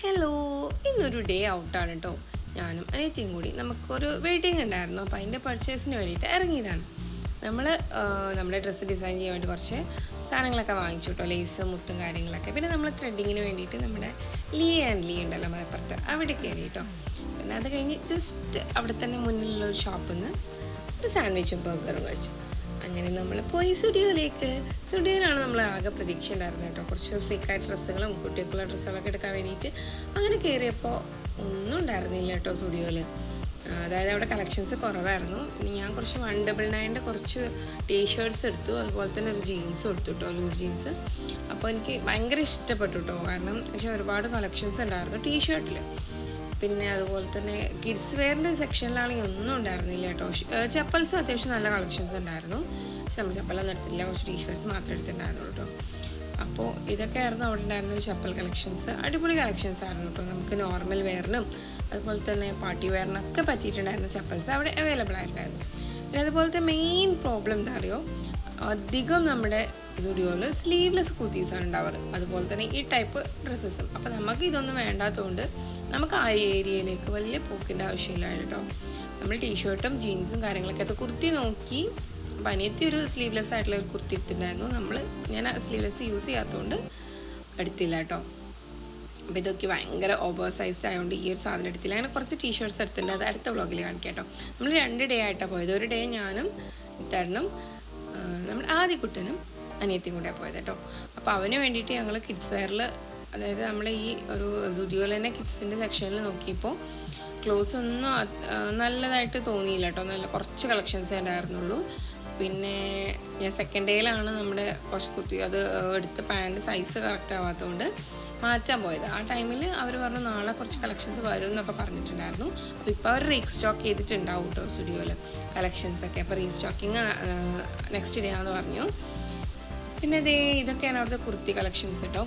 Hello, ഇന്നൊരു day ഔട്ടാണ് കേട്ടോ. ഞാനും അനിയത്തിയും കൂടി നമുക്കൊരു വെഡിങ് ഉണ്ടായിരുന്നു. അപ്പോൾ അതിൻ്റെ പർച്ചേസിന് വേണ്ടിയിട്ട് ഇറങ്ങിയതാണ്. നമ്മൾ നമ്മുടെ ഡ്രസ്സ് ഡിസൈൻ ചെയ്യാൻ വേണ്ടി കുറച്ച് സാധനങ്ങളൊക്കെ വാങ്ങിച്ചു കേട്ടോ, ലേസ് മുത്തും കാര്യങ്ങളൊക്കെ. പിന്നെ നമ്മൾ ത്രെഡിങ്ങിന് വേണ്ടിയിട്ട് നമ്മുടെ ലീ ആൻഡ് ലീ ഉണ്ടല്ലോ മലപ്പുറത്ത്, അവിടെ കയറി കേട്ടോ. പിന്നെ അത് കഴിഞ്ഞ് ജസ്റ്റ് അവിടെ തന്നെ മുന്നിലുള്ള ഒരു ഷോപ്പിൽ നിന്ന് ഒരു സാൻഡ്വിച്ചും ബർഗറും കഴിച്ചു. അങ്ങനെ നമ്മൾ പോയി സ്റ്റുഡിയോയിലാണ് നമ്മൾ ആകെ പ്രതീക്ഷ ഉണ്ടായിരുന്നത് കേട്ടോ. കുറച്ച് ഫ്രീക്കായിട്ട് ഡ്രസ്സുകളും കുട്ടികൾക്കുള്ള ഡ്രസ്സുകളൊക്കെ എടുക്കാൻ വേണ്ടിയിട്ട് അങ്ങനെ കയറിയപ്പോൾ ഒന്നും ഉണ്ടായിരുന്നില്ല കേട്ടോ സ്റ്റുഡിയോയിൽ. അതായത് അവിടെ കളക്ഷൻസ് കുറവായിരുന്നു. പിന്നെ ഞാൻ കുറച്ച് 199 കുറച്ച് ടീഷർട്ട്സ് എടുത്തു, അതുപോലെ തന്നെ ഒരു ജീൻസും എടുത്തു കേട്ടോ, ലൂസ് ജീൻസ്. അപ്പോൾ എനിക്ക് ഭയങ്കര ഇഷ്ടപ്പെട്ടു കേട്ടോ, കാരണം പക്ഷേ ഒരുപാട് കളക്ഷൻസ് ഉണ്ടായിരുന്നു ടീഷർട്ടിൽ. പിന്നെ അതുപോലെ തന്നെ കിഡ്സ് വെയറിൻ്റെ സെക്ഷനിലാണെങ്കിൽ ഒന്നും ഉണ്ടായിരുന്നില്ല കേട്ടോ. ചപ്പൽസും അത്യാവശ്യം നല്ല കളക്ഷൻസ് ഉണ്ടായിരുന്നു, പക്ഷെ നമ്മൾ ചപ്പലൊന്നും എടുത്തില്ല, കുറച്ച് ടീഷർട്ട്സ് മാത്രമേ എടുത്തിട്ടുണ്ടായിരുന്നുള്ളൂ കേട്ടോ. അപ്പോൾ ഇതൊക്കെ ആയിരുന്നു അവിടെ ഉണ്ടായിരുന്ന ചപ്പൽ കളക്ഷൻസ്. അടിപൊളി കളക്ഷൻസ് ആയിരുന്നു കേട്ടോ. നമുക്ക് നോർമൽ വെയറിനും അതുപോലെ തന്നെ പാർട്ടി വെയറിനൊക്കെ പറ്റിയിട്ടുണ്ടായിരുന്ന ചപ്പൽസ് അവിടെ അവൈലബിൾ ആയിട്ടുണ്ടായിരുന്നു. പിന്നെ അതുപോലത്തെ മെയിൻ പ്രോബ്ലം എന്താ അറിയോ, അധികം നമ്മുടെ സ്റ്റുഡിയോയിൽ സ്ലീവ്ലെസ് കുർത്തീസാണ് ഉണ്ടാവാറ്, അതുപോലെ തന്നെ ഈ ടൈപ്പ് ഡ്രസ്സസും. അപ്പോൾ നമുക്ക് ഇതൊന്നും വേണ്ടാത്തതുകൊണ്ട് നമുക്ക് ആ ഏരിയയിലേക്ക് വലിയ പോക്കിൻ്റെ ആവശ്യമില്ല കേട്ടോ. നമ്മൾ ടീഷർട്ടും ജീൻസും കാര്യങ്ങളൊക്കെ അത് കുർത്തി നോക്കി. അപ്പോൾ അനിയത്തി ഒരു സ്ലീവ്ലെസ് ആയിട്ടുള്ള ഒരു കുർത്തി എടുത്തിട്ടുണ്ടായിരുന്നു. ഞാൻ സ്ലീവ്ലെസ് യൂസ് ചെയ്യാത്തതുകൊണ്ട് എടുത്തില്ല കേട്ടോ. അപ്പോൾ ഇതൊക്കെ ഭയങ്കര ഓവർ സൈസ് ആയതുകൊണ്ട് ഈ ഒരു സാധനം എടുത്തില്ല. അങ്ങനെ കുറച്ച് ടീഷർട്ട്സ് എടുത്തിട്ടുണ്ട്, അത് അടുത്ത വ്ളോഗിൽ കാണിക്കാം കേട്ടോ. നമ്മൾ 2 ഡേ ആയിട്ടാണ് പോയത്. ഒരു ഡേ ഞാനും ഇത്തരണം നമ്മുടെ ആദ്യക്കുട്ടനും അനിയത്തിയും കൂടെയാണ് പോയത് കേട്ടോ. അപ്പോൾ അവന് വേണ്ടിയിട്ട് ഞങ്ങൾ കിഡ്സ് വെയറിൽ, അതായത് നമ്മൾ ഈ ഒരു സ്റ്റുഡിയോയിൽ തന്നെ കിഡ്സിൻ്റെ സെക്ഷനിൽ നോക്കിയപ്പോൾ ക്ലോത്ത്സ് ഒന്നും നല്ലതായിട്ട് തോന്നിയില്ല കേട്ടോ. നല്ല കുറച്ച് കളക്ഷൻസേ ഉണ്ടായിരുന്നുള്ളൂ. പിന്നെ ഞാൻ സെക്കൻഡ് ഡേയിലാണ് നമ്മുടെ കുറച്ച് കുട്ടി അത് എടുത്ത് പാൻറ്റ് സൈസ് കറക്റ്റ് ആവാത്തതുകൊണ്ട് മാറ്റാൻ പോയത്. ആ ടൈമിൽ അവർ പറഞ്ഞു നാളെ കുറച്ച് കളക്ഷൻസ് വരും എന്നൊക്കെ പറഞ്ഞിട്ടുണ്ടായിരുന്നു. അപ്പോൾ ഇപ്പോൾ അവർ റീസ്റ്റോക്ക് ചെയ്തിട്ടുണ്ടാവും കേട്ടോ സ്റ്റുഡിയോയിൽ കളക്ഷൻസൊക്കെ. അപ്പോൾ റീസ്റ്റോക്കിങ് നെക്സ്റ്റ് ഡേ ആണെന്ന് പറഞ്ഞു. പിന്നെ ഇതൊക്കെയാണ് അവിടുത്തെ കുർത്തി കളക്ഷൻസ് കേട്ടോ.